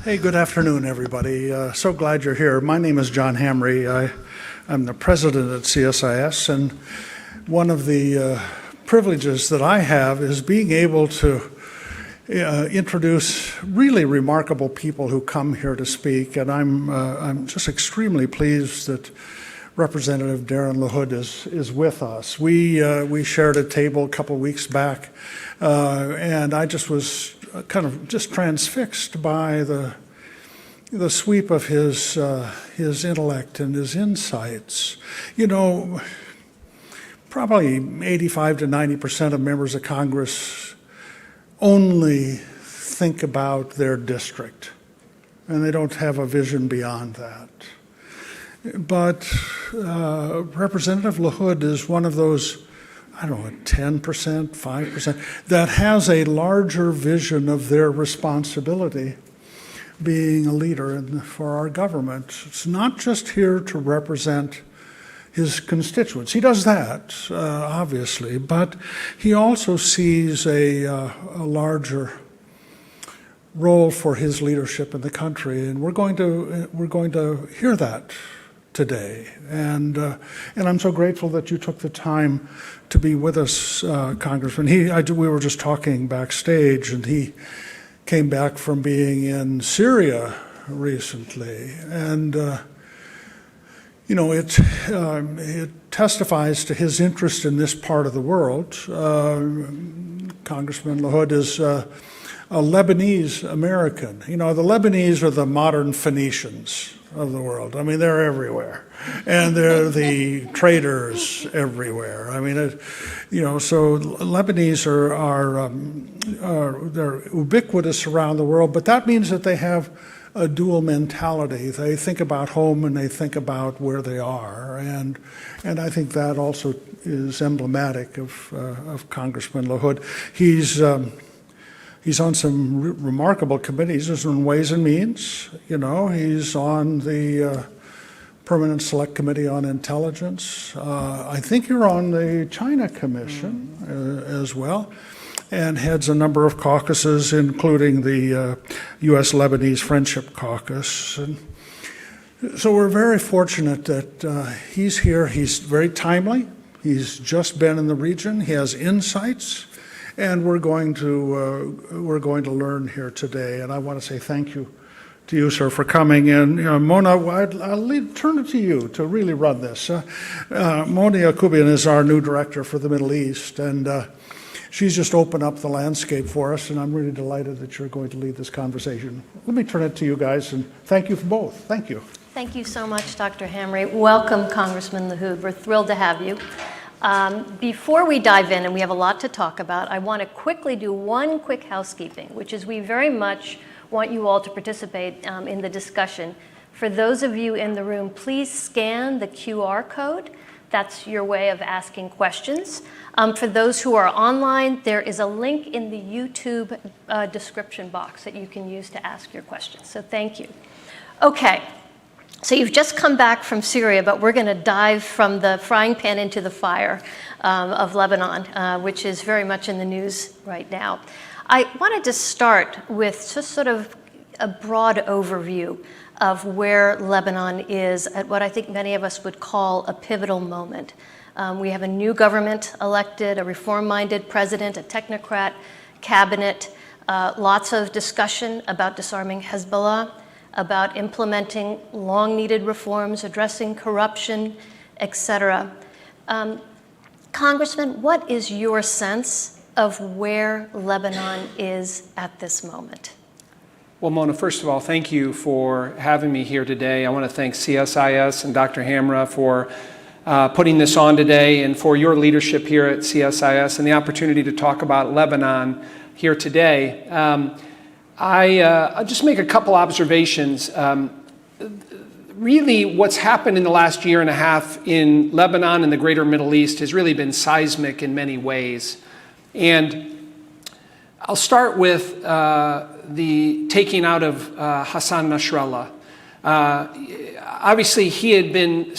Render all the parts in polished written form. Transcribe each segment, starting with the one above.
Hey, good afternoon, everybody. So glad you're here. My name is John Hamre. I'm the president at CSIS, and one of the privileges that I have is being able to introduce really remarkable people who come here to speak, and I'm just extremely pleased that Representative Darin LaHood is with us. We shared a table a couple of weeks back, and I just was kind of just transfixed by the sweep of his intellect and his insights. You know, probably 85 to 90% of members of Congress only think about their district, and they don't have a vision beyond that. But Representative LaHood is one of those, I don't know, 10%, 5%, that has a larger vision of their responsibility being a leader for our government. It's not just here to represent his constituents. He does that, obviously, but he also sees a larger role for his leadership in the country, and we're going to hear that today. And I'm so grateful that you took the time to be with us, Congressman. We were just talking backstage, and he came back from being in Syria recently, and you know, it testifies to his interest in this part of the world. Congressman LaHood is a Lebanese American. You know, the Lebanese are the modern Phoenicians of the world. I mean, they're everywhere, and they're the traders everywhere. I mean, you know, so Lebanese they're ubiquitous around the world, but that means that they have a dual mentality. They think about home and they think about where they are, and I think that also is emblematic of Congressman LaHood. He's on some remarkable committees. He's on Ways and Means, you know. He's on the Permanent Select Committee on Intelligence. I think you're on the China Commission as well, and heads a number of caucuses, including the U.S.-Lebanese Friendship Caucus. And so we're very fortunate that he's here. He's very timely. He's just been in the region. He has insights. And we're going to learn here today, and I want to say thank you to you, sir, for coming. And you know, Mona, I'll turn it to you to really run this. Mona Yakubian is our new director for the Middle East, and she's just opened up the landscape for us, and I'm really delighted that you're going to lead this conversation. Let me turn it to you guys, and thank you for both. Thank you. Thank you so much, Dr. Hamre. Welcome, Congressman LaHood. We're thrilled to have you. Before we dive in, and we have a lot to talk about, I want to quickly do one quick housekeeping, which is we very much want you all to participate in the discussion. For those of you in the room, please scan the QR code. That's your way of asking questions. For those who are online, there is a link in the YouTube description box that you can use to ask your questions. So thank you. Okay. So you've just come back from Syria, but we're going to dive from the frying pan into the fire of Lebanon, which is very much in the news right now. I wanted to start with just sort of a broad overview of where Lebanon is at what I think many of us would call a pivotal moment. We have a new government elected, a reform-minded president, a technocrat cabinet, lots of discussion about disarming Hezbollah, about implementing long-needed reforms, addressing corruption, etc. Congressman, what is your sense of where Lebanon is at this moment? Well, Mona, first of all, thank you for having me here today. I want to thank CSIS and Dr. Hamre for putting this on today, and for your leadership here at CSIS and the opportunity to talk about Lebanon here today. I'll just make a couple observations. Really, what's happened in the last year and a half in Lebanon and the greater Middle East has really been seismic in many ways. And I'll start with the taking out of Hassan Nasrallah. Obviously, he had been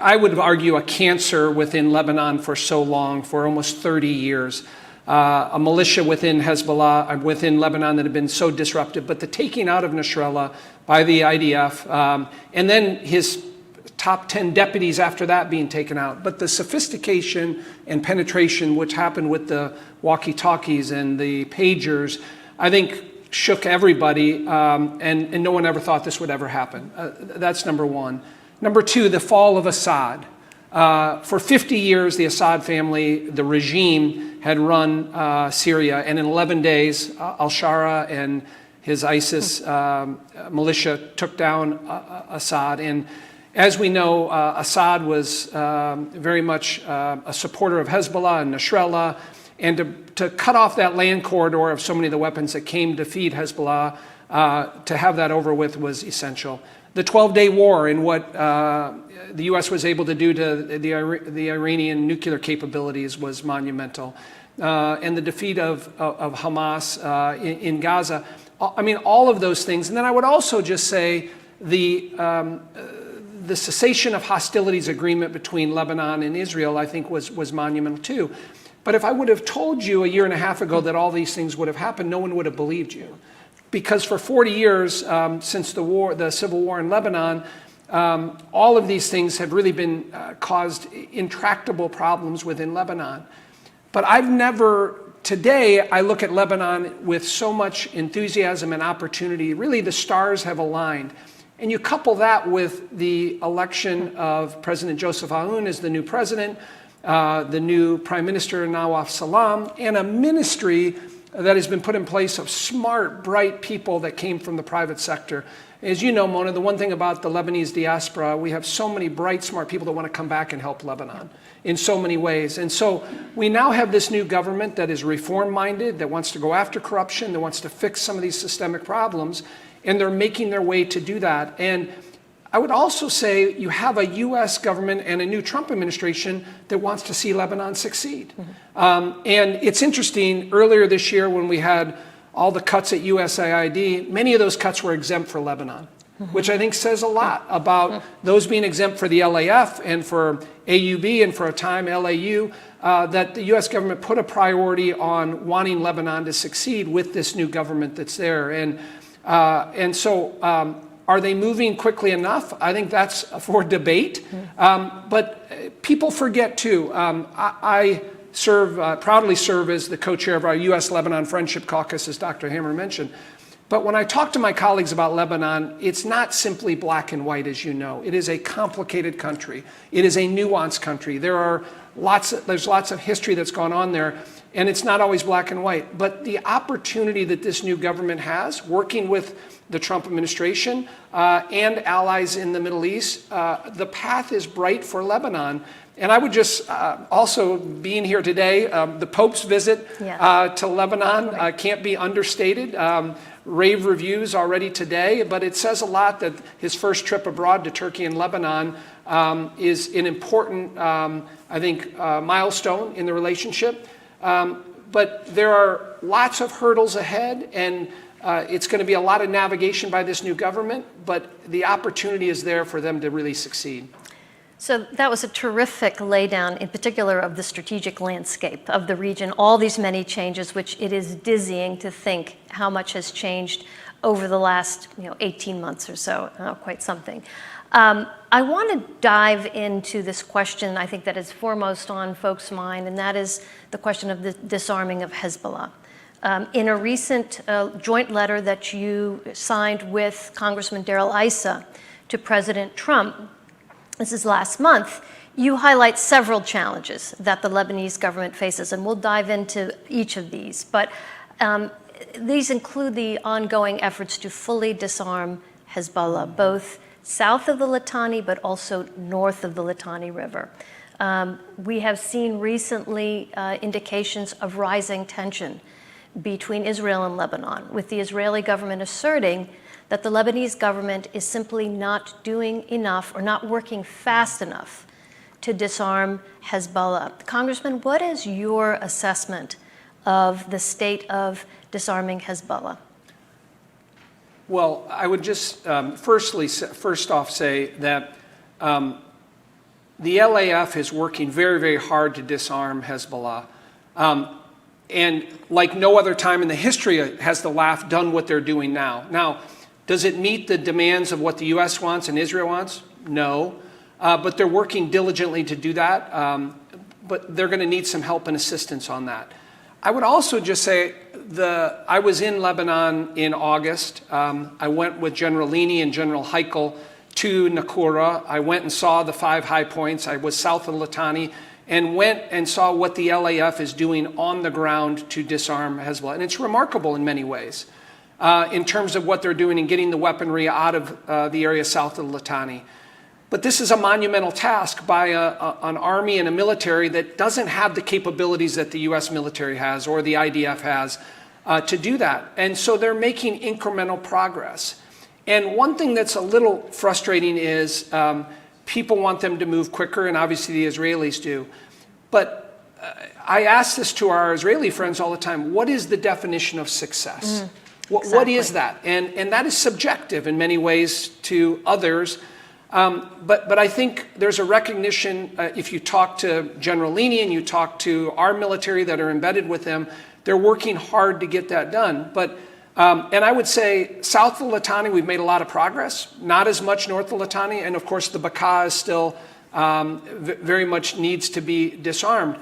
I would argue, a cancer within Lebanon for so long, for almost 30 years. a militia within Hezbollah, within Lebanon that had been so disruptive, but the taking out of Nasrallah by the IDF, and then his top 10 deputies after that being taken out. But the sophistication and penetration which happened with the walkie-talkies and the pagers, I think shook everybody, and no one ever thought this would ever happen. That's number one. Number two, the fall of Assad. For 50 years, the Assad family, the regime, had run Syria, and in 11 days, al-Shara and his ISIS militia took down Assad. And as we know, Assad was very much a supporter of Hezbollah and Nasrallah, and to cut off that land corridor of so many of the weapons that came to feed Hezbollah, to have that over with was essential. The 12-day war and what the U.S. was able to do to the Iranian nuclear capabilities was monumental. And the defeat of Hamas in Gaza. I mean, all of those things. And then I would also just say the cessation of hostilities agreement between Lebanon and Israel, I think, was monumental too. But if I would have told you a year and a half ago that all these things would have happened, no one would have believed you. Because for 40 years, since the civil war in Lebanon, all of these things have really been caused intractable problems within Lebanon. But today, I look at Lebanon with so much enthusiasm and opportunity. Really, the stars have aligned. And you couple that with the election of President Joseph Aoun as the new president, the new Prime Minister Nawaf Salam, and a ministry that has been put in place of smart, bright people that came from the private sector. As you know, Mona, the one thing about the Lebanese diaspora, we have so many bright, smart people that want to come back and help Lebanon in so many ways. And so we now have this new government that is reform-minded, that wants to go after corruption, that wants to fix some of these systemic problems, and they're making their way to do that. And I would also say you have a U.S. government and a new Trump administration that wants to see Lebanon succeed. And it's interesting, earlier this year when we had all the cuts at USAID, many of those cuts were exempt for Lebanon, which I think says a lot about those being exempt for the LAF and for AUB and for a time LAU, that the U.S. government put a priority on wanting Lebanon to succeed with this new government that's there. And so are they moving quickly enough? I think that's for debate. But people forget too. I proudly serve as the co-chair of our U.S.-Lebanon Friendship Caucus, as Dr. Hammer mentioned. But when I talk to my colleagues about Lebanon, it's not simply black and white, as you know. It is a complicated country. It is a nuanced country. There's lots of history that's gone on there, and it's not always black and white. But the opportunity that this new government has, working with the Trump administration and allies in the Middle East, the path is bright for Lebanon. And I would just also, being here today, the Pope's visit to Lebanon can't be understated. Rave reviews already today, but it says a lot that his first trip abroad to Turkey and Lebanon is an important, I think, milestone in the relationship. But there are lots of hurdles ahead, and it's going to be a lot of navigation by this new government, but the opportunity is there for them to really succeed. So that was a terrific laydown, in particular, of the strategic landscape of the region, all these many changes, which it is dizzying to think how much has changed over the last 18 months or so, quite something. I want to dive into this question, I think, that is foremost on folks' mind, and that is the question of the disarming of Hezbollah. In a recent joint letter that you signed with Congressman Darrell Issa to President Trump, this is last month, you highlight several challenges that the Lebanese government faces, and we'll dive into each of these. But these include the ongoing efforts to fully disarm Hezbollah, both south of the Litani, but also north of the Litani River. We have seen recently indications of rising tension between Israel and Lebanon, with the Israeli government asserting that the Lebanese government is simply not doing enough or not working fast enough to disarm Hezbollah. Congressman, what is your assessment of the state of disarming Hezbollah? Well, I would just first off say that the LAF is working very, very hard to disarm Hezbollah. And like no other time in the history has the LAF done what they're doing now. Now, does it meet the demands of what the U.S. wants and Israel wants? No. But they're working diligently to do that. But they're going to need some help and assistance on that. I would also just say I was in Lebanon in August. I went with General Lini and General Heikel to Nakura. I went and saw the 5 high points. I was south of Litani and went and saw what the LAF is doing on the ground to disarm Hezbollah. And it's remarkable in many ways in terms of what they're doing and getting the weaponry out of the area south of Litani. But this is a monumental task by an army and a military that doesn't have the capabilities that the U.S. military has or the IDF has to do that. And so they're making incremental progress. And one thing that's a little frustrating is people want them to move quicker, and obviously the Israelis do. But I ask this to our Israeli friends all the time: what is the definition of success? Exactly. What is that? And that is subjective in many ways to others. But I think there's a recognition, if you talk to General Lini and you talk to our military that are embedded with them, they're working hard to get that done. But and I would say south of Litani, we've made a lot of progress, not as much north of Litani. And of course, the Bekaa is still very much needs to be disarmed.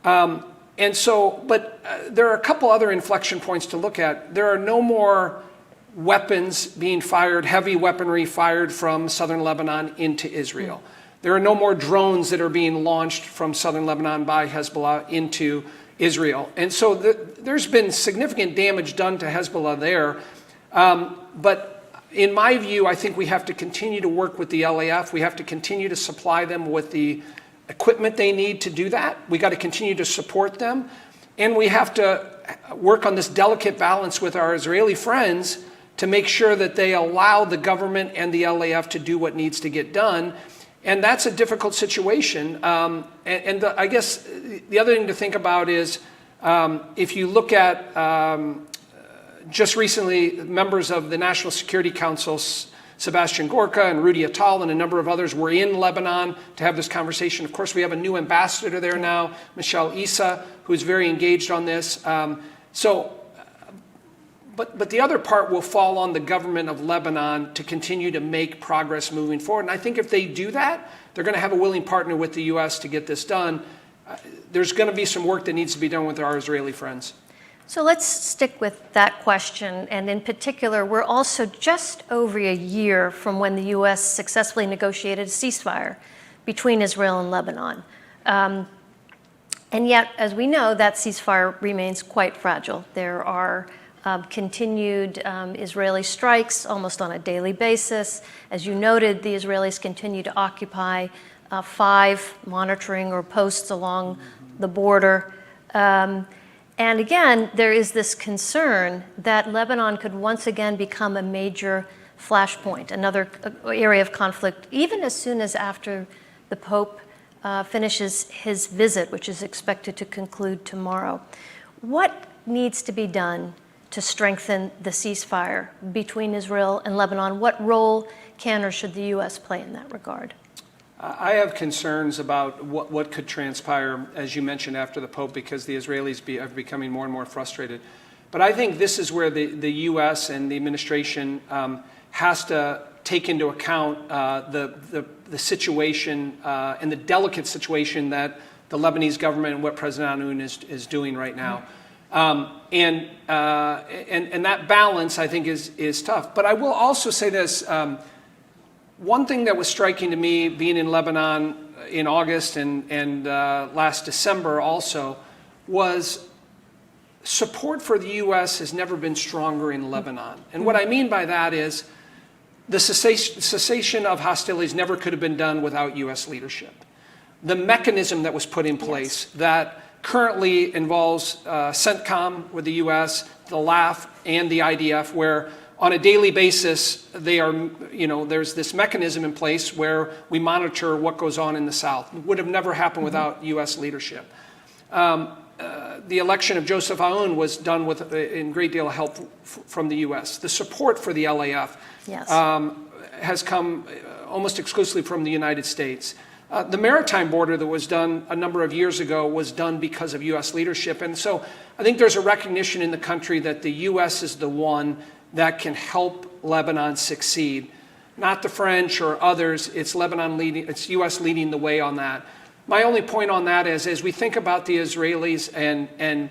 And so, but there are a couple other inflection points to look at. There are no more weapons being fired, heavy weaponry fired from southern Lebanon into Israel. There are no more drones that are being launched from southern Lebanon by Hezbollah into Israel. And so there's been significant damage done to Hezbollah there. But in my view, I think we have to continue to work with the LAF. We have to continue to supply them with the equipment they need to do that. We got to continue to support them. And we have to work on this delicate balance with our Israeli friends to make sure that they allow the government and the LAF to do what needs to get done. And that's a difficult situation. I guess the other thing to think about is if you look at just recently, members of the National Security Council, Sebastian Gorka and Rudy Atal and a number of others were in Lebanon to have this conversation. Of course, we have a new ambassador there now, Michelle Issa, who's very engaged on this. But the other part will fall on the government of Lebanon to continue to make progress moving forward. And I think if they do that, they're going to have a willing partner with the U.S. to get this done. There's going to be some work that needs to be done with our Israeli friends. So let's stick with that question. And in particular, we're also just over a year from when the U.S. successfully negotiated a ceasefire between Israel and Lebanon. And yet, as we know, that ceasefire remains quite fragile. There are continued Israeli strikes almost on a daily basis. As you noted, the Israelis continue to occupy 5 monitoring or posts along the border. And again, there is this concern that Lebanon could once again become a major flashpoint, another area of conflict, even as soon as after the Pope finishes his visit, which is expected to conclude tomorrow. What needs to be done to strengthen the ceasefire between Israel and Lebanon? What role can or should the U.S. play in that regard? I have concerns about what could transpire, as you mentioned, after the Pope, because the Israelis are becoming more and more frustrated. But I think this is where the U.S. and the administration has to take into account the situation and the delicate situation that the Lebanese government and what President Aoun is doing right now. And that balance, I think, is tough. But I will also say this. One thing that was striking to me, being in Lebanon in August and last December also, was support for the U.S. has never been stronger in Lebanon. And what I mean by that is the cessation of hostilities never could have been done without U.S. leadership. The mechanism that was put in place that currently involves CENTCOM with the U.S., the LAF, and the IDF, where on a daily basis there's this mechanism in place where we monitor what goes on in the South. It would have never happened without U.S. leadership. The election of Joseph Aoun was done with a great deal of help from the U.S. The support for the LAF has come almost exclusively from the United States. The maritime border that was done a number of years ago was done because of U.S. leadership. And so I think there's a recognition in the country that the U.S. is the one that can help Lebanon succeed. Not the French or others, it's Lebanon leading, it's U.S. leading the way on that. My only point on that is, as we think about the Israelis and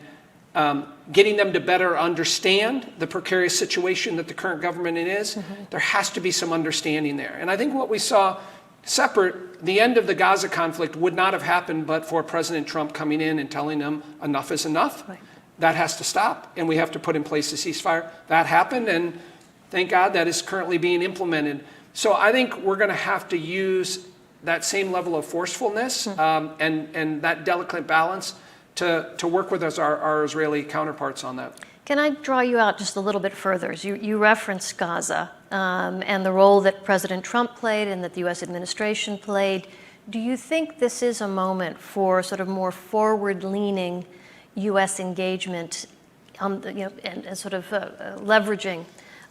getting them to better understand the precarious situation that the current government is, there has to be some understanding there. And I think what we saw separate, the end of the Gaza conflict would not have happened but for President Trump coming in and telling them enough is enough. Right. That has to stop, and we have to put in place a ceasefire. That happened, and thank God that is currently being implemented. So I think we're going to have to use that same level of forcefulness and that delicate balance to work with our Israeli counterparts on that. Can I draw you out just a little bit further? As you referenced Gaza and the role that President Trump played and that the U.S. administration played. Do you think this is a moment for sort of more forward-leaning U.S. engagement and sort of leveraging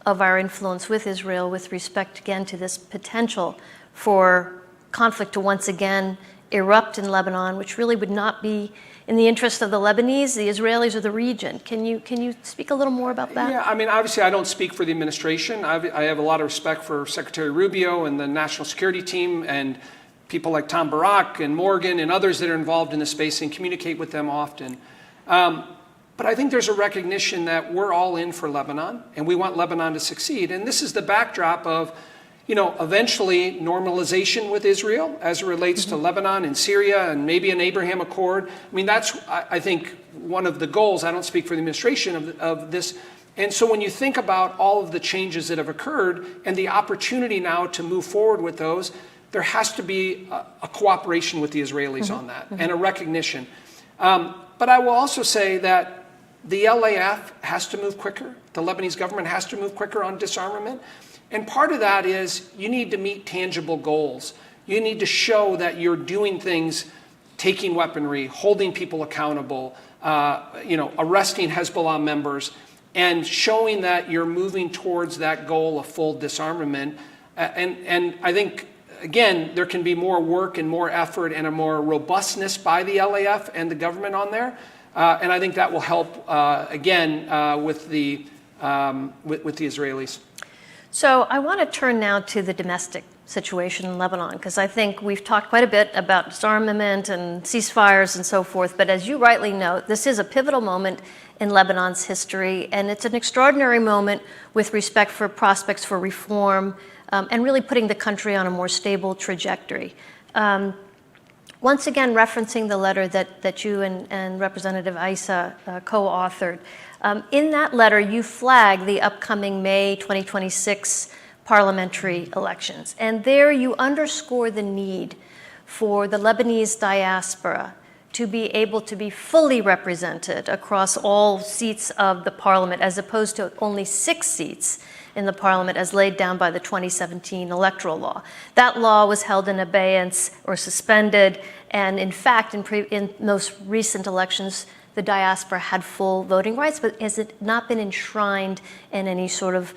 of our influence with Israel with respect, again, to this potential for conflict to once again erupt in Lebanon, which really would not be in the interest of the Lebanese, the Israelis, or the region? Can you speak a little more about that? Yeah, I mean, obviously I don't speak for the administration. I have a lot of respect for Secretary Rubio and the national security team and people like Tom Barak and Morgan and others that are involved in the space and communicate with them often. But I think there's a recognition that we're all in for Lebanon and we want Lebanon to succeed. And this is the backdrop of, eventually normalization with Israel as it relates to Lebanon and Syria and maybe an Abraham Accord. I mean, that's, I think, one of the goals. I don't speak for the administration of this. And so when you think about all of the changes that have occurred and the opportunity now to move forward with those, there has to be a cooperation with the Israelis on that and a recognition. But I will also say that the LAF has to move quicker. The Lebanese government has to move quicker on disarmament. And part of that is you need to meet tangible goals. You need to show that you're doing things, taking weaponry, holding people accountable, arresting Hezbollah members, and showing that you're moving towards that goal of full disarmament. And I think, again, there can be more work and more effort and a more robustness by the LAF and the government on there. And I think that will help, with the Israelis. So I want to turn now to the domestic situation in Lebanon, because I think we've talked quite a bit about disarmament and ceasefires and so forth. But as you rightly note, this is a pivotal moment in Lebanon's history, and it's an extraordinary moment with respect for prospects for reform and really putting the country on a more stable trajectory. Once again, referencing the letter that you and Representative Issa co-authored. In that letter, you flag the upcoming May 2026 parliamentary elections. And there you underscore the need for the Lebanese diaspora to be able to be fully represented across all seats of the parliament, as opposed to only 6 seats in the parliament as laid down by the 2017 electoral law. That law was held in abeyance or suspended, and in fact, in most recent elections, the diaspora had full voting rights, but has it not been enshrined in any sort of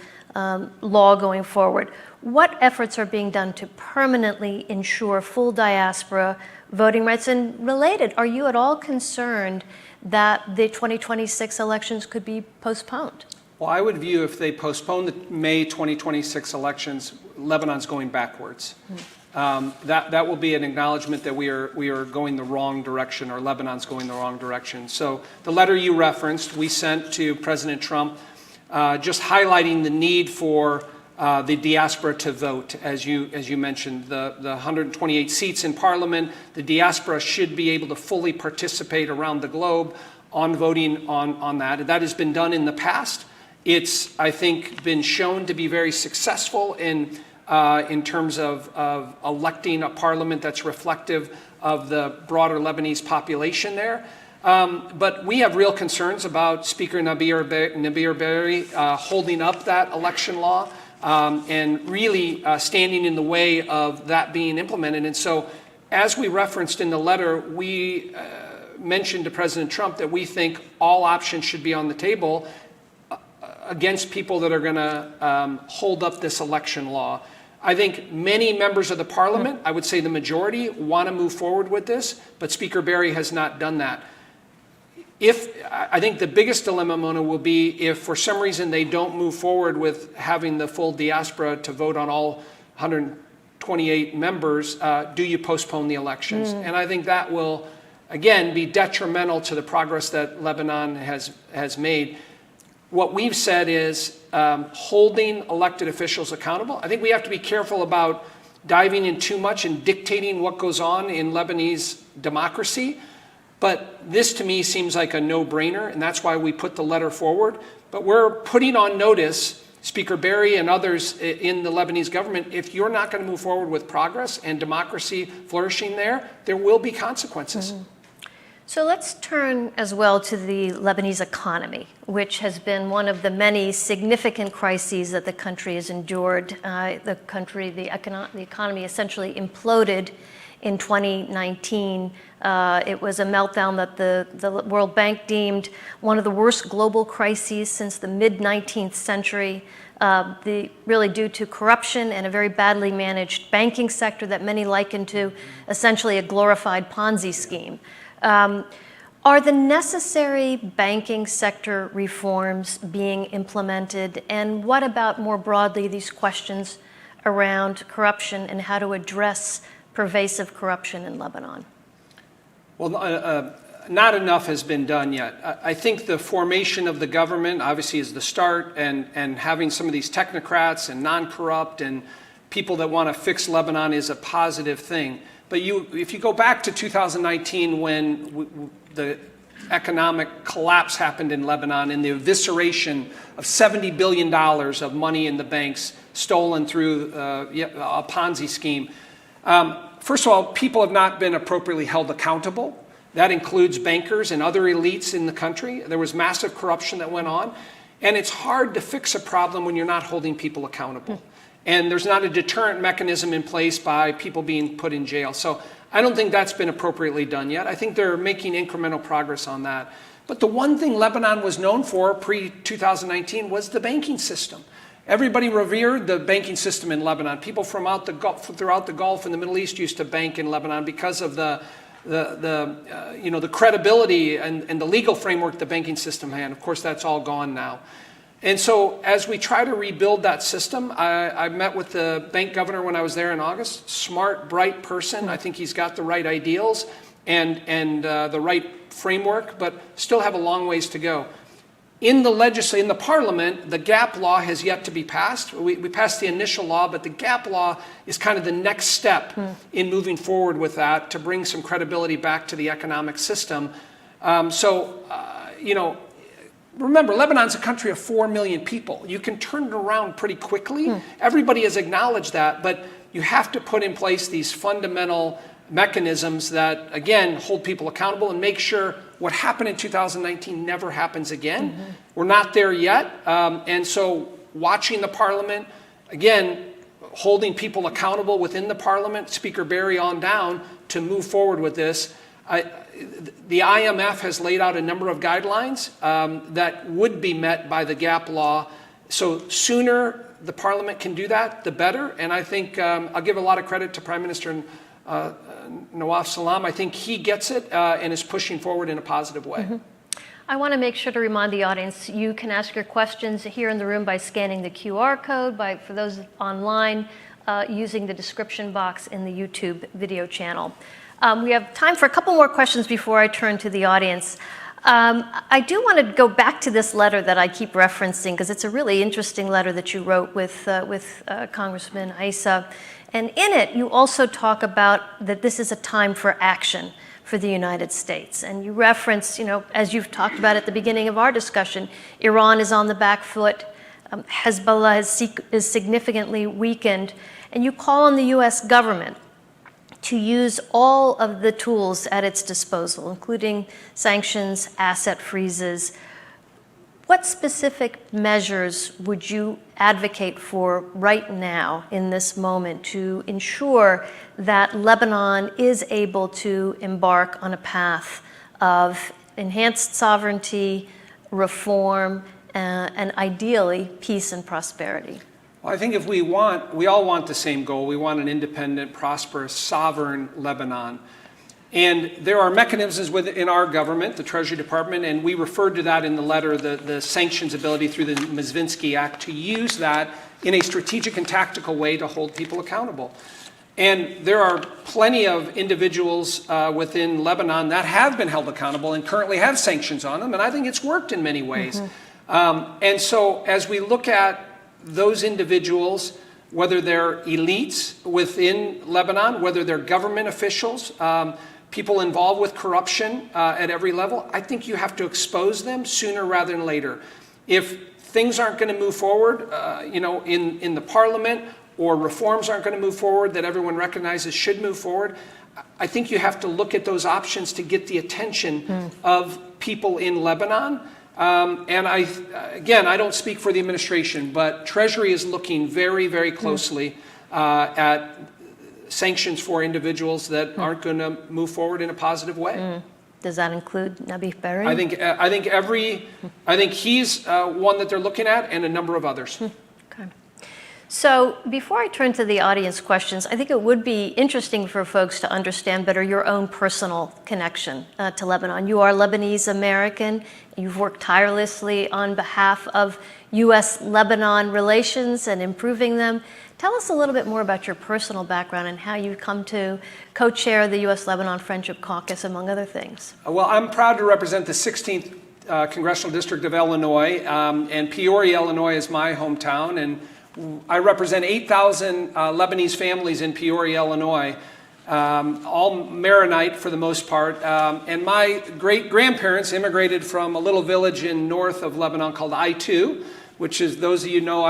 law going forward? What efforts are being done to permanently ensure full diaspora voting rights? And related, are you at all concerned that the 2026 elections could be postponed? Well, I would view if they postpone the May 2026 elections, Lebanon's going backwards. That will be an acknowledgement that we are going the wrong direction, or Lebanon's going the wrong direction. So the letter you referenced, we sent to President Trump, just highlighting the need for the diaspora to vote, as you mentioned, the 128 seats in Parliament. The diaspora should be able to fully participate around the globe on voting on that. That has been done in the past. It's, I think, been shown to be very successful in terms of electing a parliament that's reflective of the broader Lebanese population there. But we have real concerns about Speaker Nabir Berri holding up that election law and really standing in the way of that being implemented. And so, as we referenced in the letter, we mentioned to President Trump that we think all options should be on the table against people that are going to hold up this election law. I think many members of the parliament, I would say the majority, want to move forward with this, but Speaker Berry has not done that. I think the biggest dilemma, Mona, will be if for some reason they don't move forward with having the full diaspora to vote on all 128 members, do you postpone the elections? And I think that will, again, be detrimental to the progress that Lebanon has made. What we've said is holding elected officials accountable. I think we have to be careful about diving in too much and dictating what goes on in Lebanese democracy. But this to me seems like a no-brainer, and that's why we put the letter forward. But we're putting on notice Speaker Berry and others in the Lebanese government, if you're not going to move forward with progress and democracy flourishing there, there will be consequences. So let's turn as well to the Lebanese economy, which has been one of the many significant crises that the country has endured. The economy essentially imploded in 2019. It was a meltdown that the World Bank deemed one of the worst global crises since the mid-19th century, really due to corruption and a very badly managed banking sector that many liken to essentially a glorified Ponzi scheme. Are the necessary banking sector reforms being implemented? And what about more broadly these questions around corruption and how to address pervasive corruption in Lebanon? Well, not enough has been done yet. I think the formation of the government obviously is the start, and having some of these technocrats and non-corrupt and people that want to fix Lebanon is a positive thing. But if you go back to 2019 when the economic collapse happened in Lebanon and the evisceration of $70 billion of money in the banks stolen through a Ponzi scheme, first of all, people have not been appropriately held accountable. That includes bankers and other elites in the country. There was massive corruption that went on. And it's hard to fix a problem when you're not holding people accountable. And there's not a deterrent mechanism in place by people being put in jail. So I don't think that's been appropriately done yet. I think they're making incremental progress on that. But the one thing Lebanon was known for pre-2019 was the banking system. Everybody revered the banking system in Lebanon. People from throughout the Gulf and the Middle East used to bank in Lebanon because of the credibility and the legal framework the banking system had. Of course, that's all gone now. And so as we try to rebuild that system, I met with the bank governor when I was there in August. Smart, bright person. I think he's got the right ideals and the right framework, but still have a long ways to go. In the parliament, the GAP law has yet to be passed. We passed the initial law, but the GAP law is kind of the next step in moving forward with that to bring some credibility back to the economic system. Remember, Lebanon's a country of 4 million people. You can turn it around pretty quickly. Everybody has acknowledged that, but you have to put in place these fundamental mechanisms that, again, hold people accountable and make sure what happened in 2019 never happens again. We're not there yet. And so watching the parliament, again, holding people accountable within the parliament, Speaker Berry on down, to move forward with this. The IMF has laid out a number of guidelines that would be met by the GAP law. So sooner the parliament can do that, the better. And I think I'll give a lot of credit to Prime Minister Nawaf Salam. I think he gets it and is pushing forward in a positive way. I want to make sure to remind the audience, you can ask your questions here in the room by scanning the QR code, for those online, using the description box in the YouTube video channel. We have time for a couple more questions before I turn to the audience. I do want to go back to this letter that I keep referencing, because it's a really interesting letter that you wrote with Congressman Issa. And in it, you also talk about that this is a time for action for the United States. And you reference, as you've talked about at the beginning of our discussion, Iran is on the back foot, Hezbollah is significantly weakened, and you call on the U.S. government to use all of the tools at its disposal, including sanctions, asset freezes. What specific measures would you advocate for right now in this moment to ensure that Lebanon is able to embark on a path of enhanced sovereignty, reform, and ideally peace and prosperity? Well, I think if we all want the same goal. We want an independent, prosperous, sovereign Lebanon. And there are mechanisms within our government, the Treasury Department, and we referred to that in the letter, the sanctions ability through the Mazinski Act, to use that in a strategic and tactical way to hold people accountable. And there are plenty of individuals within Lebanon that have been held accountable and currently have sanctions on them, and I think it's worked in many ways. And so as we look at those individuals, whether they're elites within Lebanon, whether they're government officials, people involved with corruption at every level, I think you have to expose them sooner rather than later. If things aren't going to move forward, in the parliament, or reforms aren't going to move forward that everyone recognizes should move forward, I think you have to look at those options to get the attention of people in Lebanon. And I don't speak for the administration, but Treasury is looking very, very closely at sanctions for individuals that aren't going to move forward in a positive way. Does that include Nabih Berri? I think he's one that they're looking at, and a number of others. Okay. So before I turn to the audience questions, I think it would be interesting for folks to understand better your own personal connection to Lebanon. You are Lebanese American. You've worked tirelessly on behalf of U.S.-Lebanon relations and improving them. Tell us a little bit more about your personal background and how you come to co-chair the U.S.-Lebanon Friendship Caucus, among other things. Well, I'm proud to represent the 16th Congressional District of Illinois, and Peoria, Illinois is my hometown, and I represent 8,000 Lebanese families in Peoria, Illinois, all Maronite for the most part. And my great-grandparents immigrated from a little village in north of Lebanon called I-2, which is, those of you know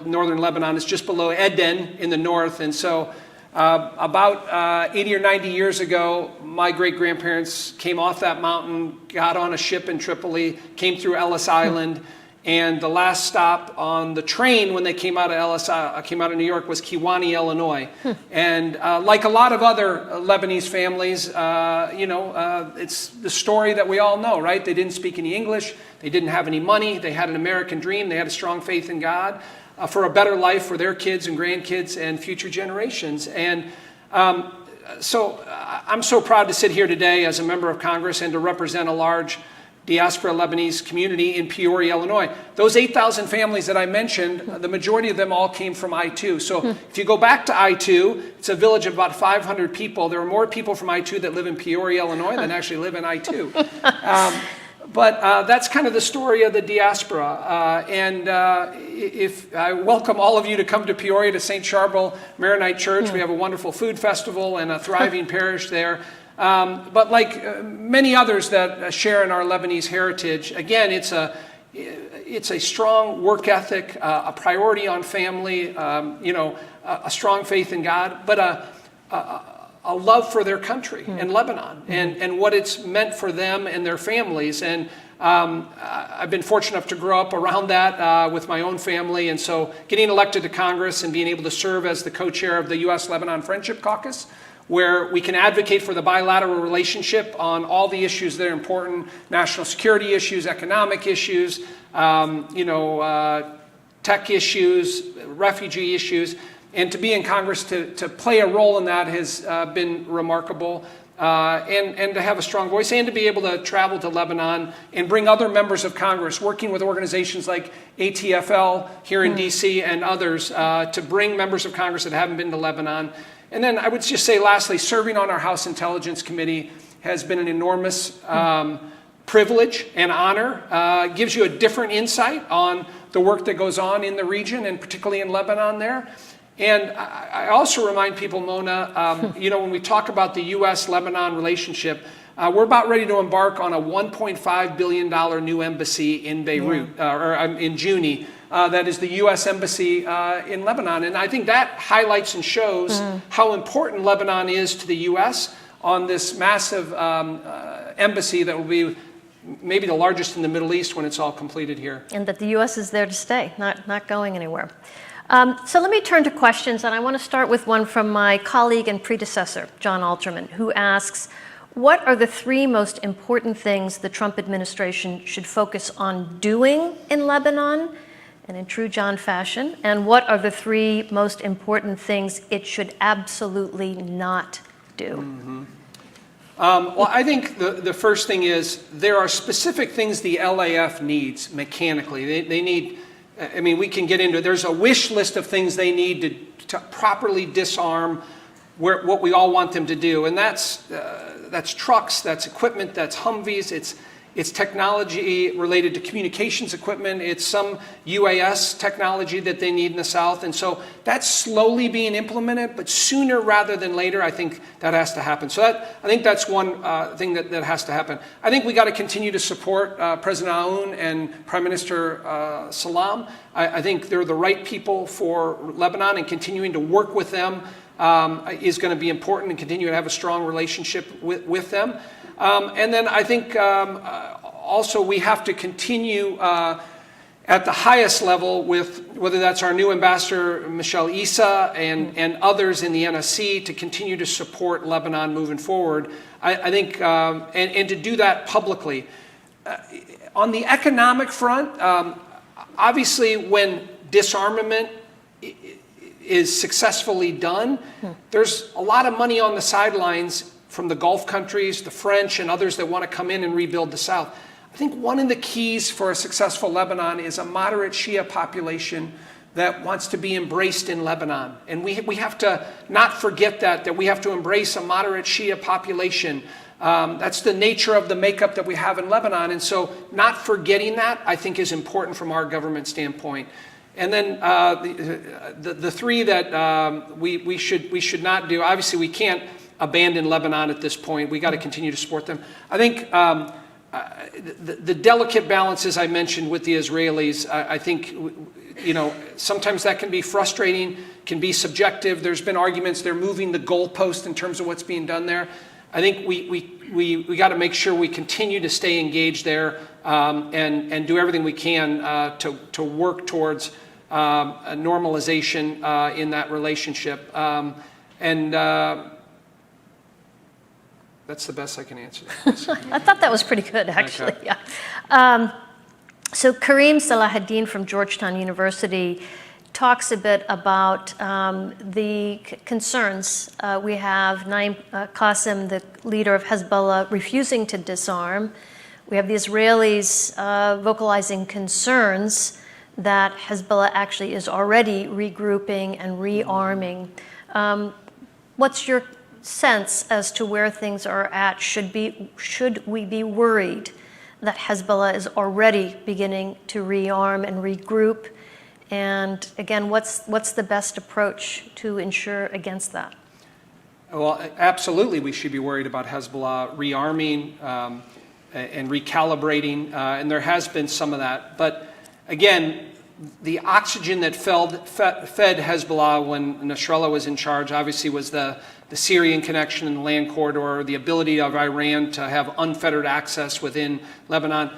northern Lebanon is just below Eden in the north. And so about 80 or 90 years ago, my great-grandparents came off that mountain, got on a ship in Tripoli, came through Ellis Island, and the last stop on the train when they came out of New York was Kewanee, Illinois. And like a lot of other Lebanese families, it's the story that we all know, right? They didn't speak any English. They didn't have any money. They had an American dream. They had a strong faith in God for a better life for their kids and grandkids and future generations. And so I'm so proud to sit here today as a member of Congress and to represent a large diaspora Lebanese community in Peoria, Illinois. Those 8,000 families that I mentioned, the majority of them all came from I-2. So if you go back to I-2, it's a village of about 500 people. There are more people from I-2 that live in Peoria, Illinois than actually live in I-2. But that's kind of the story of the diaspora. If I welcome all of you to come to Peoria to St. Charbel Maronite Church. We have a wonderful food festival and a thriving parish there. But like many others that share in our Lebanese heritage, again, it's a strong work ethic, a priority on family, a strong faith in God, but a love for their country and Lebanon and what it's meant for them and their families. And I've been fortunate enough to grow up around that with my own family. And so getting elected to Congress and being able to serve as the co-chair of the U.S.-Lebanon Friendship Caucus, where we can advocate for the bilateral relationship on all the issues that are important, national security issues, economic issues, tech issues, refugee issues. And to be in Congress to play a role in that has been remarkable. And to have a strong voice and to be able to travel to Lebanon and bring other members of Congress, working with organizations like ATFL here in D.C. and others, to bring members of Congress that haven't been to Lebanon. And then I would just say, lastly, serving on our House Intelligence Committee has been an enormous privilege and honor. Gives you a different insight on the work that goes on in the region, and particularly in Lebanon there. And I also remind people, Mona, when we talk about the U.S.-Lebanon relationship, we're about ready to embark on a $1.5 billion new embassy in Beirut, or in Juni. That is the U.S. Embassy in Lebanon. And I think that highlights and shows how important Lebanon is to the U.S. on this massive embassy that will be maybe the largest in the Middle East when it's all completed here. And that the U.S. is there to stay, not going anywhere. So let me turn to questions, and I want to start with one from my colleague and predecessor, John Alterman, who asks, what are the three most important things the Trump administration should focus on doing in Lebanon and in true John fashion? And what are the 3 most important things it should absolutely not do? Well, I think the first thing is there are specific things the LAF needs mechanically. They need, I mean, we can get into it. There's a wish list of things they need to properly disarm what we all want them to do. And that's trucks, that's equipment, that's Humvees, it's technology related to communications equipment. It's some UAS technology that they need in the South. And so that's slowly being implemented, but sooner rather than later, I think that has to happen. So I think that's one thing that has to happen. I think we got to continue to support President Aoun and Prime Minister Salam. I think they're the right people for Lebanon, and continuing to work with them is going to be important, and continue to have a strong relationship with them. And then I think also we have to continue at the highest level with whether that's our new ambassador, Michelle Issa, and others in the NSC to continue to support Lebanon moving forward. I think, and to do that publicly. On the economic front, obviously when disarmament is successfully done, there's a lot of money on the sidelines from the Gulf countries, the French, and others that want to come in and rebuild the South. I think one of the keys for a successful Lebanon is a moderate Shia population that wants to be embraced in Lebanon. And we have to not forget that we have to embrace a moderate Shia population. That's the nature of the makeup that we have in Lebanon. And so not forgetting that, I think, is important from our government standpoint. And then the 3 that we should not do, obviously we can't abandon Lebanon at this point. We got to continue to support them. I think the delicate balances I mentioned with the Israelis, I think, sometimes that can be frustrating, can be subjective. There's been arguments they're moving the goalpost in terms of what's being done there. I think we got to make sure we continue to stay engaged there and do everything we can to work towards a normalization in that relationship. That's the best I can answer that. I thought that was pretty good, actually. Okay. Yeah. So Kareem Salahuddin from Georgetown University talks a bit about the concerns. We have Naim Qassem, the leader of Hezbollah, refusing to disarm. We have the Israelis vocalizing concerns that Hezbollah actually is already regrouping and rearming. What's your sense as to where things are at? Should we be worried that Hezbollah is already beginning to rearm and regroup? And again, what's the best approach to ensure against that? Well, absolutely, we should be worried about Hezbollah rearming and recalibrating, and there has been some of that. But again, the oxygen that fed Hezbollah when Nasrallah was in charge obviously was the Syrian connection and the land corridor, the ability of Iran to have unfettered access within Lebanon.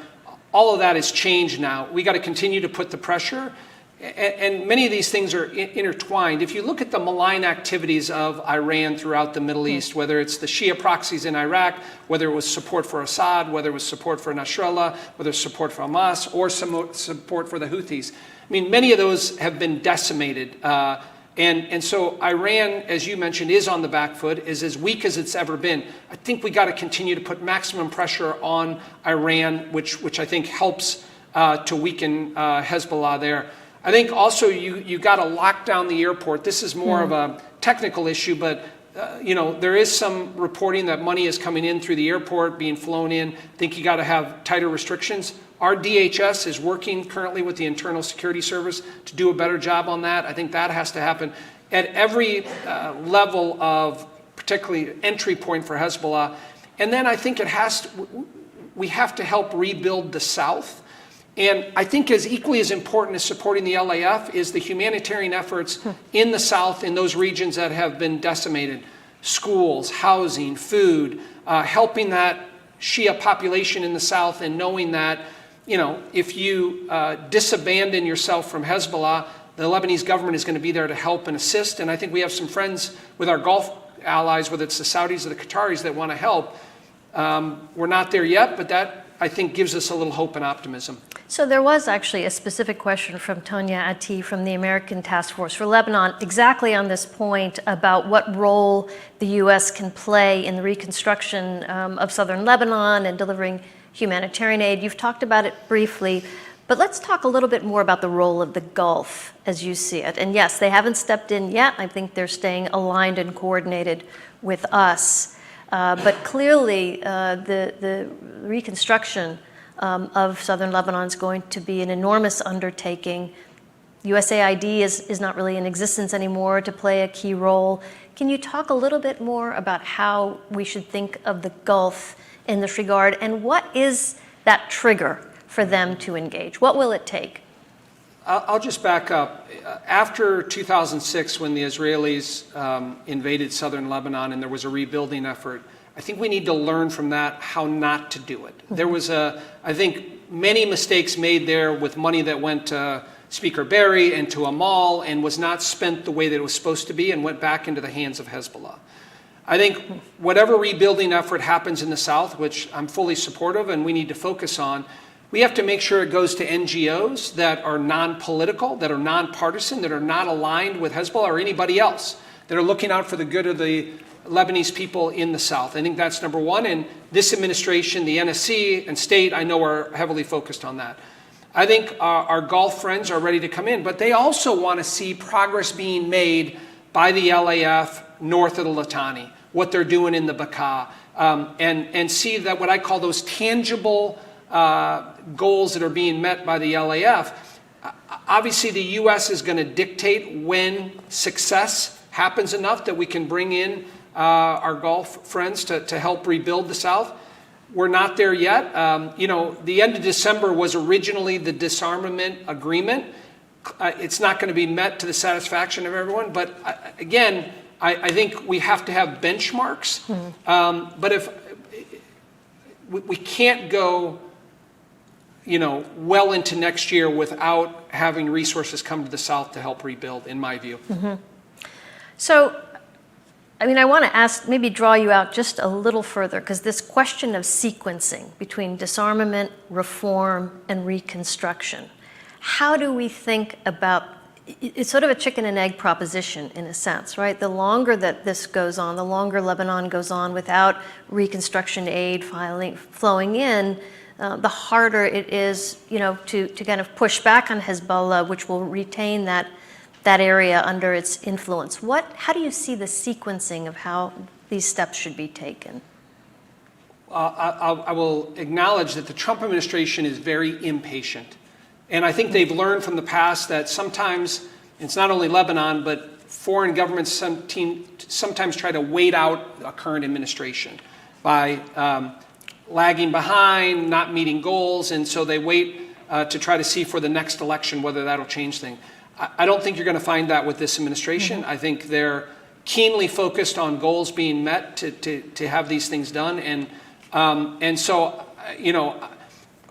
All of that has changed now. We got to continue to put the pressure. And many of these things are intertwined. If you look at the malign activities of Iran throughout the Middle East, whether it's the Shia proxies in Iraq, whether it was support for Assad, whether it was support for Nasrallah, whether it's support for Hamas, or support for the Houthis, I mean, many of those have been decimated. And so Iran, as you mentioned, is on the back foot, is as weak as it's ever been. I think we got to continue to put maximum pressure on Iran, which I think helps to weaken Hezbollah there. I think also you got to lock down the airport. This is more of a technical issue, but there is some reporting that money is coming in through the airport, being flown in. I think you got to have tighter restrictions. Our DHS is working currently with the Internal Security Service to do a better job on that. I think that has to happen at every level of particularly entry point for Hezbollah. And then I think we have to help rebuild the South. And I think as equally as important as supporting the LAF is the humanitarian efforts in the South, in those regions that have been decimated. Schools, housing, food, helping that Shia population in the South, and knowing that, if you disabandon yourself from Hezbollah, the Lebanese government is going to be there to help and assist. And I think we have some friends with our Gulf allies, whether it's the Saudis or the Qataris, that want to help. We're not there yet, but that I think gives us a little hope and optimism. So there was actually a specific question from Tonya Ati from the American Task Force for Lebanon exactly on this point about what role the U.S. can play in the reconstruction of southern Lebanon and delivering humanitarian aid. You've talked about it briefly, but let's talk a little bit more about the role of the Gulf as you see it. And yes, they haven't stepped in yet. I think they're staying aligned and coordinated with us. But clearly, the reconstruction of southern Lebanon is going to be an enormous undertaking. USAID is not really in existence anymore to play a key role. Can you talk a little bit more about how we should think of the Gulf in this regard, and what is that trigger for them to engage? What will it take? I'll just back up. After 2006, when the Israelis invaded southern Lebanon and there was a rebuilding effort, I think we need to learn from that how not to do it. There was, I think, many mistakes made there with money that went to Speaker Berry and to Amal and was not spent the way that it was supposed to be and went back into the hands of Hezbollah. I think whatever rebuilding effort happens in the South, which I'm fully supportive and we need to focus on, we have to make sure it goes to NGOs that are non-political, that are non-partisan, that are not aligned with Hezbollah or anybody else, that are looking out for the good of the Lebanese people in the South. I think that's number one. And this administration, the NSC and state, I know are heavily focused on that. I think our Gulf friends are ready to come in, but they also want to see progress being made by the LAF north of the Litani, what they're doing in the Bekaa, and see that what I call those tangible goals that are being met by the LAF. Obviously, the U.S. is going to dictate when success happens enough that we can bring in our Gulf friends to help rebuild the South. We're not there yet. The end of December was originally the disarmament agreement. It's not going to be met to the satisfaction of everyone. But again, I think we have to have benchmarks. But if we can't go, well into next year without having resources come to the South to help rebuild, in my view. So, I want to maybe draw you out just a little further, because this question of sequencing between disarmament, reform, and reconstruction, how do we think about, it's sort of a chicken and egg proposition in a sense, right? The longer that this goes on, the longer Lebanon goes on without reconstruction aid flowing in, the harder it is, to kind of push back on Hezbollah, which will retain that area under its influence. How do you see the sequencing of how these steps should be taken? I will acknowledge that the Trump administration is very impatient. And I think they've learned from the past that sometimes, it's not only Lebanon, but foreign governments sometimes try to wait out a current administration by lagging behind, not meeting goals, and so they wait to try to see for the next election whether that'll change things. I don't think you're going to find that with this administration. I think they're keenly focused on goals being met to have these things done. And so,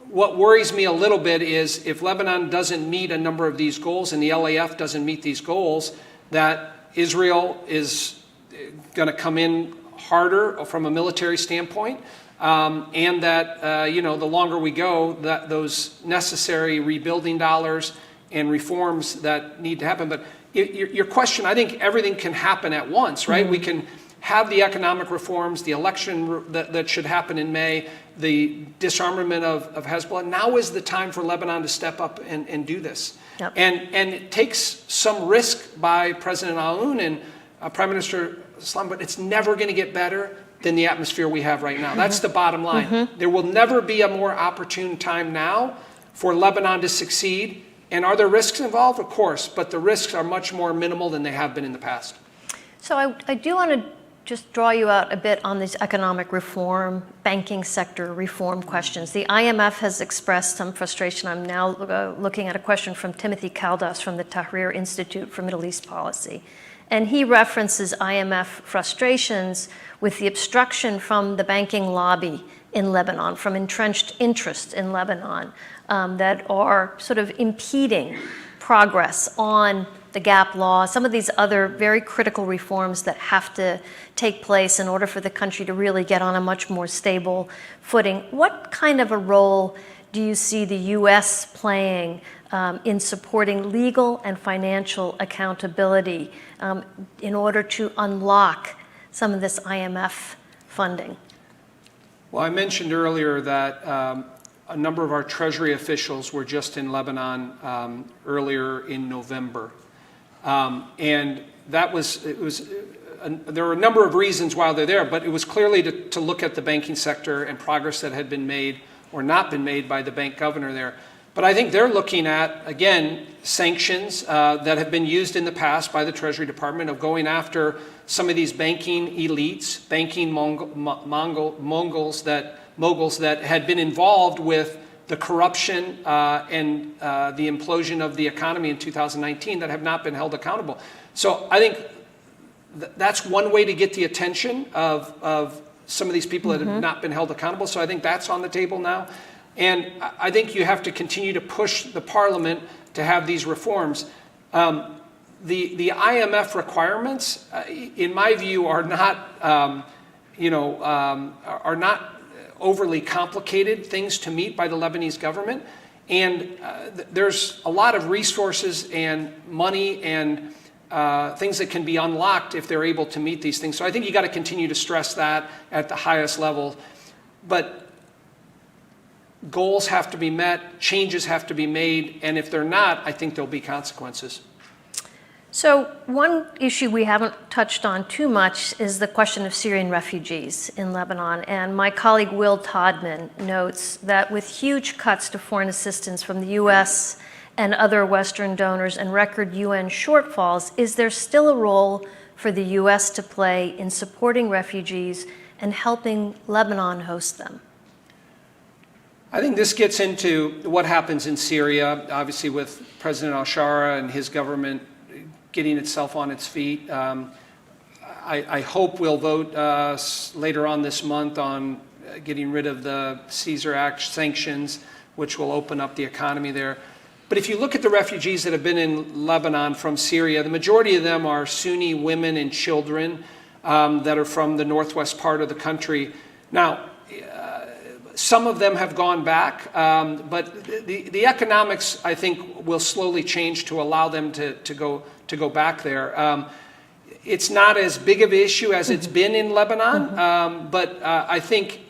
what worries me a little bit is if Lebanon doesn't meet a number of these goals and the LAF doesn't meet these goals, that Israel is going to come in harder from a military standpoint. And that, the longer we go, that those necessary rebuilding dollars and reforms that need to happen. But your question, I think everything can happen at once, right? We can have the economic reforms, the election that should happen in May, the disarmament of Hezbollah. Now is the time for Lebanon to step up and do this. Yep. And it takes some risk by President Aoun and Prime Minister Islam, but it's never going to get better than the atmosphere we have right now. That's the bottom line. There will never be a more opportune time now for Lebanon to succeed. And are there risks involved? Of course, but the risks are much more minimal than they have been in the past. So I do want to just draw you out a bit on these economic reform, banking sector reform questions. The IMF has expressed some frustration. I'm now looking at a question from Timothy Kaldas from the Tahrir Institute for Middle East Policy. And he references IMF frustrations with the obstruction from the banking lobby in Lebanon, from entrenched interests in Lebanon that are sort of impeding progress on the gap law, some of these other very critical reforms that have to take place in order for the country to really get on a much more stable footing. What kind of a role do you see the U.S. playing in supporting legal and financial accountability in order to unlock some of this IMF funding? Well, I mentioned earlier that a number of our Treasury officials were just in Lebanon earlier in November. And there were a number of reasons why they're there, but it was clearly to look at the banking sector and progress that had been made or not been made by the bank governor there. But I think they're looking at, again, sanctions that have been used in the past by the Treasury Department of going after some of these banking elites, banking moguls that had been involved with the corruption and the implosion of the economy in 2019 that have not been held accountable. So I think that's one way to get the attention of some of these people that have not been held accountable. So I think that's on the table now. And I think you have to continue to push the parliament to have these reforms. The IMF requirements, in my view, are not, are not overly complicated things to meet by the Lebanese government. And there's a lot of resources and money and things that can be unlocked if they're able to meet these things. So I think you got to continue to stress that at the highest level. But goals have to be met, changes have to be made, and if they're not, I think there'll be consequences. So one issue we haven't touched on too much is the question of Syrian refugees in Lebanon. And my colleague Will Todman notes that with huge cuts to foreign assistance from the U.S. and other Western donors and record UN shortfalls, is there still a role for the U.S. to play in supporting refugees and helping Lebanon host them? I think this gets into what happens in Syria, obviously with President al-Shara and his government getting itself on its feet. I hope we'll vote later on this month on getting rid of the Caesar Act sanctions, which will open up the economy there. But if you look at the refugees that have been in Lebanon from Syria, the majority of them are Sunni women and children that are from the northwest part of the country. Now, some of them have gone back, but the economics, I think, will slowly change to allow them to go back there. It's not as big of an issue as it's been in Lebanon, but I think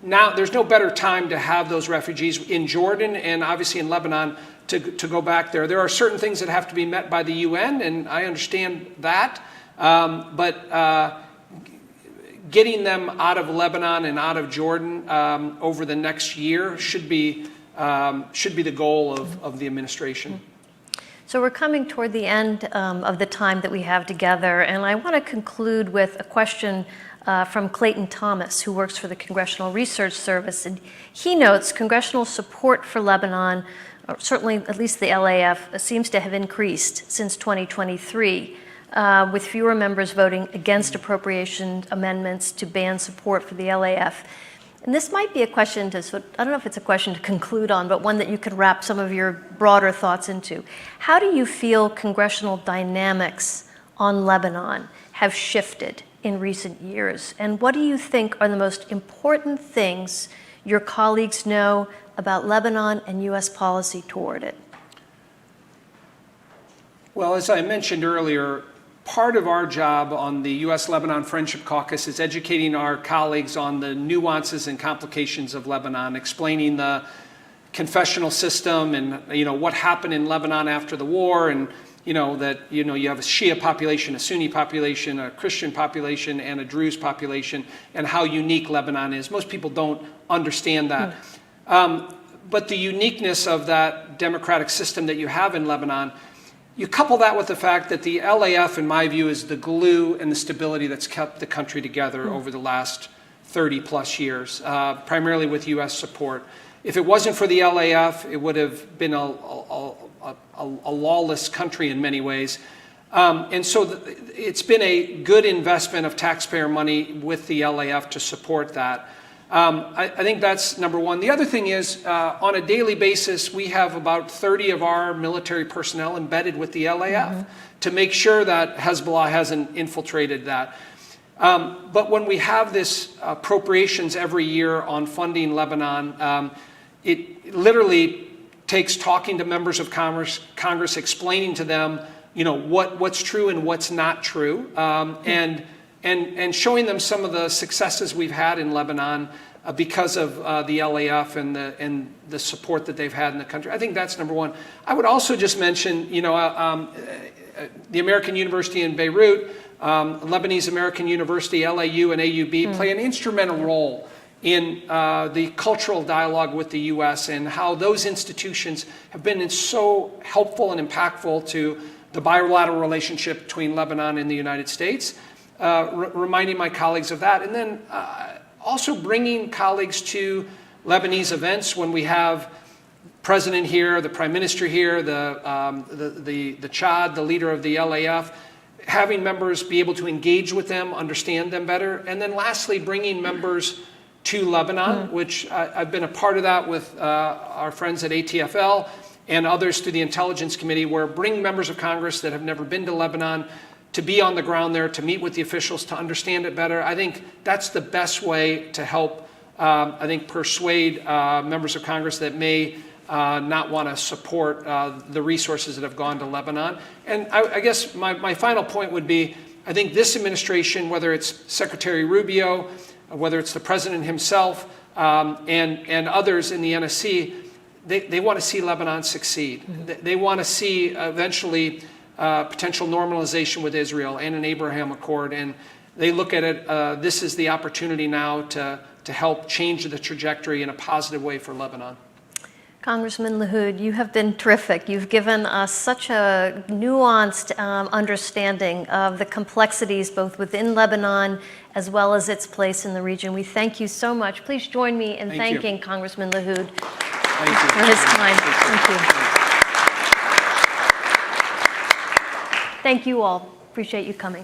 now there's no better time to have those refugees in Jordan and obviously in Lebanon to go back there. There are certain things that have to be met by the UN, and I understand that, but getting them out of Lebanon and out of Jordan over the next year should be the goal of the administration. So we're coming toward the end of the time that we have together, and I want to conclude with a question from Clayton Thomas, who works for the Congressional Research Service. And he notes congressional support for Lebanon, or certainly at least the LAF, seems to have increased since 2023. With fewer members voting against appropriation amendments to ban support for the LAF. And this might be a question I don't know if it's a question to conclude on, but one that you could wrap some of your broader thoughts into. How do you feel congressional dynamics on Lebanon have shifted in recent years? And what do you think are the most important things your colleagues know about Lebanon and U.S. policy toward it? Well, as I mentioned earlier, part of our job on the U.S.-Lebanon Friendship Caucus is educating our colleagues on the nuances and complications of Lebanon, explaining the confessional system and what happened in Lebanon after the war, and that you have a Shia population, a Sunni population, a Christian population, and a Druze population, and how unique Lebanon is. Most people don't understand that. But the uniqueness of that democratic system that you have in Lebanon, you couple that with the fact that the LAF, in my view, is the glue and the stability that's kept the country together over the last 30 plus years, primarily with U.S. support. If it wasn't for the LAF, it would have been a lawless country in many ways. And so it's been a good investment of taxpayer money with the LAF to support that. I think that's number one. The other thing is, on a daily basis, we have about 30 of our military personnel embedded with the LAF to make sure that Hezbollah hasn't infiltrated that. But when we have this appropriations every year on funding Lebanon, it literally takes talking to members of Congress, explaining to them, what's true and what's not true, and showing them some of the successes we've had in Lebanon because of the LAF and the support that they've had in the country. I think that's number one. I would also just mention, the American University in Beirut, Lebanese American University, LAU and AUB play an instrumental role in the cultural dialogue with the U.S. and how those institutions have been so helpful and impactful to the bilateral relationship between Lebanon and the United States. Reminding my colleagues of that, and then also bringing colleagues to Lebanese events when we have president here, the prime minister here, the Chad, the leader of the LAF, having members be able to engage with them, understand them better, and then lastly, bringing members to Lebanon, which I've been a part of that with our friends at ATFL and others through the Intelligence Committee, where bring members of Congress that have never been to Lebanon to be on the ground there, to meet with the officials, to understand it better. I think that's the best way to help, persuade members of Congress that may not want to support the resources that have gone to Lebanon. And I guess my final point would be, I think this administration, whether it's Secretary Rubio, whether it's the president himself, and others in the NSC, they want to see Lebanon succeed. They want to see eventually potential normalization with Israel and an Abraham Accord. And they look at it, this is the opportunity now to help change the trajectory in a positive way for Lebanon. Congressman LaHood, you have been terrific. You've given us such a nuanced understanding of the complexities both within Lebanon as well as its place in the region. We thank you so much. Please join me in thanking Congressman LaHood for his time. Thank you. Thank you all. Appreciate you coming.